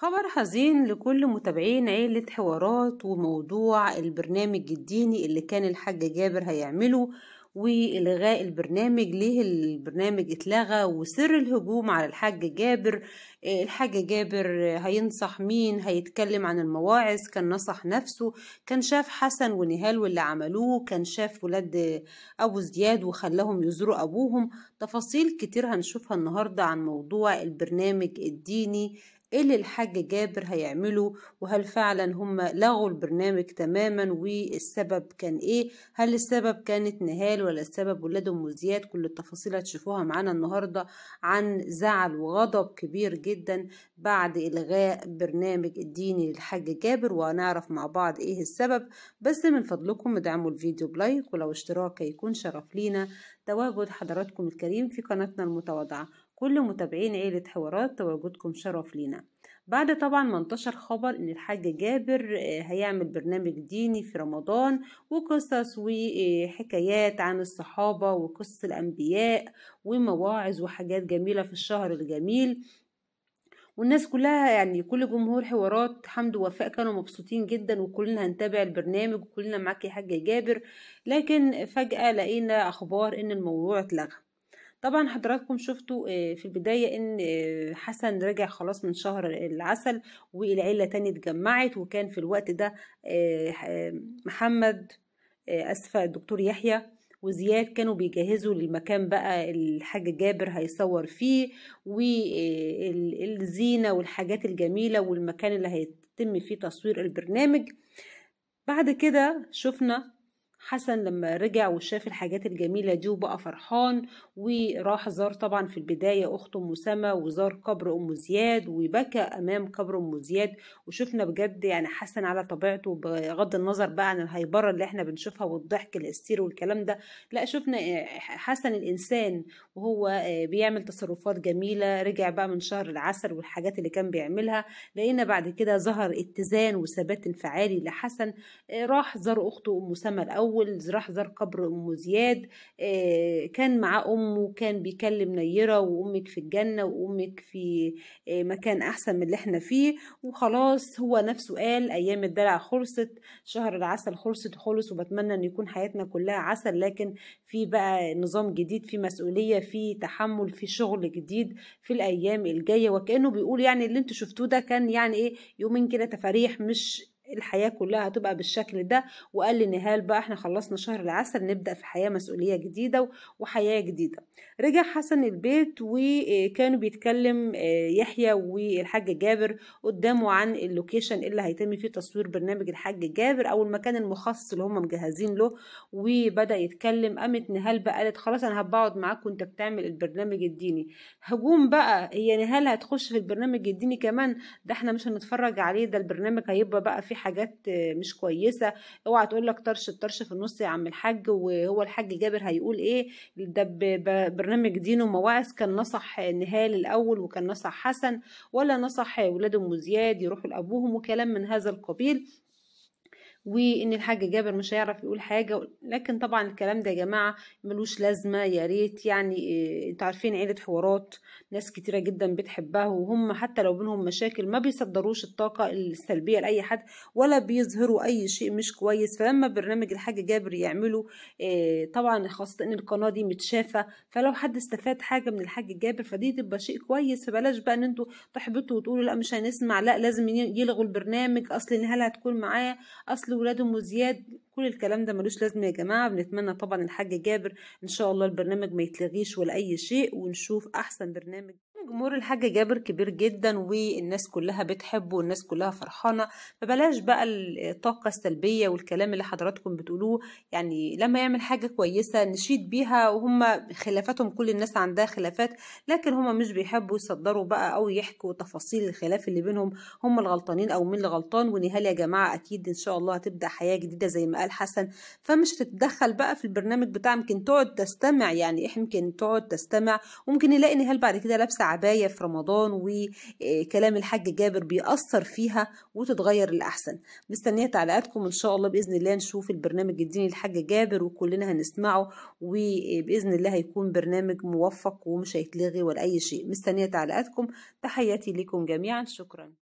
خبر حزين لكل متابعين عيلة حوارات وموضوع البرنامج الديني اللي كان الحاج جابر هيعمله وإلغاء البرنامج. ليه البرنامج اتلغى وسر الهجوم على الحاج جابر؟ الحاج جابر هينصح مين؟ هيتكلم عن المواعظ؟ كان نصح نفسه؟ كان شاف حسن ونهال واللي عملوه؟ كان شاف ولاد أبو زياد وخلاهم يزوروا أبوهم؟ تفاصيل كتير هنشوفها النهاردة عن موضوع البرنامج الديني اللي الحاج جابر هيعمله، وهل فعلا هم لغوا البرنامج تماما والسبب كان ايه؟ هل السبب كانت نهال ولا السبب ولاد ام زياد؟ كل التفاصيل هتشوفوها معانا النهارده عن زعل وغضب كبير جدا بعد الغاء برنامج الديني للحاج جابر، وهنعرف مع بعض ايه السبب. بس من فضلكم ادعموا الفيديو بلايك، ولو اشتراك هيكون شرف لينا تواجد حضراتكم الكريم في قناتنا المتواضعة. كل متابعين عيلة حوارات تواجدكم شرف لينا. بعد طبعا ما انتشر خبر ان الحاج جابر هيعمل برنامج ديني في رمضان وقصص وحكايات عن الصحابة وقصص الانبياء ومواعظ وحاجات جميلة في الشهر الجميل، والناس كلها يعني كل جمهور حوارات حمد ووفاء كانوا مبسوطين جدا وكلنا هنتابع البرنامج وكلنا معاك يا حاج جابر. لكن فجأة لقينا اخبار ان الموضوع اتلغى. طبعا حضراتكم شفتوا في البداية ان حسن رجع خلاص من شهر العسل والعيلة تاني اتجمعت، وكان في الوقت ده محمد اسفة الدكتور يحيى وزياد كانوا بيجهزوا للمكان بقى الحاج جابر هيصور فيه، والزينة والحاجات الجميلة والمكان اللي هيتم فيه تصوير البرنامج. بعد كده شفنا حسن لما رجع وشاف الحاجات الجميلة دي وبقى فرحان، وراح زار طبعا في البداية أخته أم سما وزار قبر أم زياد وبكى أمام قبر أم زياد. وشفنا بجد يعني حسن على طبيعته بغض النظر بقى عن الهيبرة اللي احنا بنشوفها والضحك الهستيري والكلام ده، لا شفنا حسن الإنسان وهو بيعمل تصرفات جميلة. رجع بقى من شهر العسل والحاجات اللي كان بيعملها، لقينا بعد كده ظهر اتزان وثبات انفعالي لحسن. راح زار أخته أم سما الأول، راح زار قبر أم زياد، كان معاه أمه، كان بيكلم نيرة وأمك في الجنة وأمك في مكان أحسن من اللي احنا فيه. وخلاص هو نفسه قال أيام الدلع خلصت، شهر العسل خلص، وبتمنى أن يكون حياتنا كلها عسل، لكن في بقى نظام جديد، في مسؤولية، في تحمل، في شغل جديد في الأيام الجاية. وكأنه بيقول يعني اللي انتوا شفتوه ده كان يعني ايه، يومين كده تفاريح، مش الحياة كلها هتبقى بالشكل ده. وقال لنهال بقى احنا خلصنا شهر العسل نبدأ في حياة مسؤولية جديدة وحياة جديدة. رجع حسن البيت وكانوا بيتكلم يحيى والحاج جابر قدامه عن اللوكيشن اللي هيتم فيه تصوير برنامج الحاج جابر او المكان المخصص اللي هم مجهزين له. وبدأ يتكلم، قامت نهال بقى قالت خلاص انا هبقعد معاك وانت بتعمل البرنامج الديني. هجوم بقى، هي نهال هتخش في البرنامج الديني كمان؟ ده احنا مش هنتفرج عليه، ده البرنامج هيبقى بقى فيه حاجات مش كويسة. اوعى تقول لك طرش الطرش في النص يا عم الحاج، وهو الحاج جابر هيقول ايه؟ ده برنامج دين ومواعظ. كان نصح نهال الاول وكان نصح حسن، ولا نصح ولاد ام زياد يروحوا لابوهم وكلام من هذا القبيل، وان الحاج جابر مش هيعرف يقول حاجه. لكن طبعا الكلام ده يا جماعه ملوش لازمه. يا ريت يعني انتوا عارفين عيله حوارات ناس كتيره جدا بتحبها، وهم حتى لو بينهم مشاكل ما بيصدروش الطاقه السلبيه لاي حد ولا بيظهروا اي شيء مش كويس. فلما برنامج الحاج جابر يعمله طبعا خاصه ان القناه دي متشافه، فلو حد استفاد حاجه من الحاج جابر فدي تبقى شيء كويس. فبلاش بقى ان انتوا تحبطوا وتقولوا لا مش هنسمع، لا لازم يلغوا البرنامج، اصل نهال هتكون معاه، اصل ولاد ام زياد. كل الكلام ده ملوش لازمه يا جماعه. بنتمنى طبعا الحاج جابر ان شاء الله البرنامج ما يتلغيش ولا اي شيء، ونشوف احسن برنامج. جمهور الحاج جابر كبير جدا والناس كلها بتحبه والناس كلها فرحانه، فبلاش بقى الطاقه السلبيه والكلام اللي حضراتكم بتقولوه. يعني لما يعمل حاجه كويسه نشيد بيها، وهم خلافاتهم كل الناس عندها خلافات، لكن هم مش بيحبوا يصدروا بقى او يحكوا تفاصيل الخلاف اللي بينهم، هم الغلطانين او مين اللي غلطان. ونهال يا جماعه اكيد ان شاء الله هتبدا حياه جديده زي ما قال حسن، فمش هتتدخل بقى في البرنامج بتاع، يمكن تقعد تستمع، يعني يمكن تقعد تستمع، وممكن نلاقي نهال بعد كده لابسه عبايه في رمضان وكلام الحاج جابر بيأثر فيها وتتغير للأحسن. مستنيه تعليقاتكم ان شاء الله، باذن الله نشوف البرنامج الديني للحاج جابر وكلنا هنسمعه، وباذن الله هيكون برنامج موفق ومش هيتلغي ولا اي شيء. مستنيه تعليقاتكم، تحياتي لكم جميعا، شكرا.